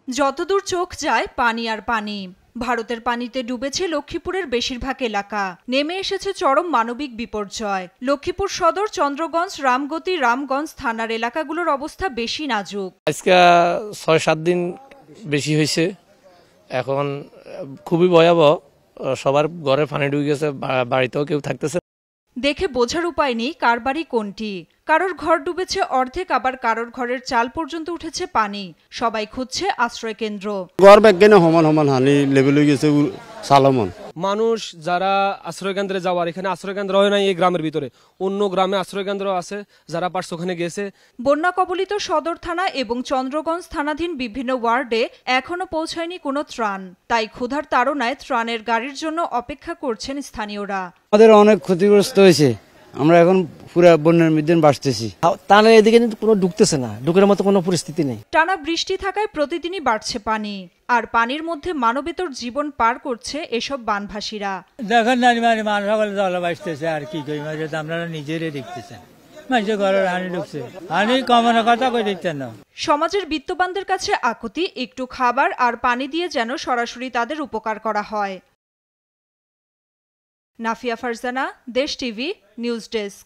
যতদূর চোখ যায় পানি আর পানি। ভারতের পানিতে ডুবেছে লক্ষ্মীপুরের বেশিরভাগ এলাকা। নেমে এসেছে চরম মানবিক বিপর্যয়। লক্ষ্মীপুর সদর, চন্দ্রগঞ্জ, রামগতি, রামগঞ্জ থানার এলাকাগুলোর অবস্থা বেশি নাজুক। আজকে ৬-৭ দিন বেশি হয়েছে। এখন খুবই ভয়াবহ, সবার ঘরে পানি ঢুকে গেছে, বাড়িতেও কেউ থাকতেছে। দেখে বোঝার উপায় নেই কার বাড়ি কোনটি। কারোর ঘর ডুবেছে অর্ধেক, আবার কারোর ঘরের চাল পর্যন্ত উঠেছে পানি। সবাই খুঁজছে আশ্রয় কেন্দ্র। ঘর ব্যাগেনে সমান সমান হানি লেভেল হয়ে গেছে সালমন। মানুষ যারা আশ্রয় কেন্দ্রে যাওয়ার, এখানে আশ্রয় কেন্দ্র হয় নাই এই গ্রামের ভিতরে, অন্য গ্রামে আশ্রয় কেন্দ্র আছে, যারা পারছে ওখানে গেছে। বন্যা কবলিত সদর থানা এবং চন্দ্রগঞ্জ থানাধীন বিভিন্ন ওয়ার্ডে এখনো পৌঁছায়নি কোনো ত্রাণ। তাই ক্ষুধার তাড়নায় ত্রাণের গাড়ির জন্য অপেক্ষা করছেন স্থানীয়রা। আমাদের অনেক ক্ষতিগ্রস্ত হয়েছে, আমরা এখন পুরো বন্যার মধ্যে বাঁচতেছি। তাহলে এদিকে কোনো ঢুকতেছে না, ঢুকের মতো কোনো পরিস্থিতি নেই। টানা বৃষ্টি থাকায় প্রতিদিনই বাড়ছে পানি, আর পানির মধ্যে মানবেতর জীবন পার করছে এসব বানভাসীরা। দেখেন না মানুষ সকলে জল বাঁচতেছে, আর কি করি, আপনারা নিজেরাই দেখতেছেন। সমাজের বিত্তবানদের কাছে আকুতি, একটু খাবার আর পানি দিয়ে যেন সরাসরি তাদের উপকার করা হয়। নাফিয়া ফারজানা, দেশ টিভি, নিউজ ডেস্ক।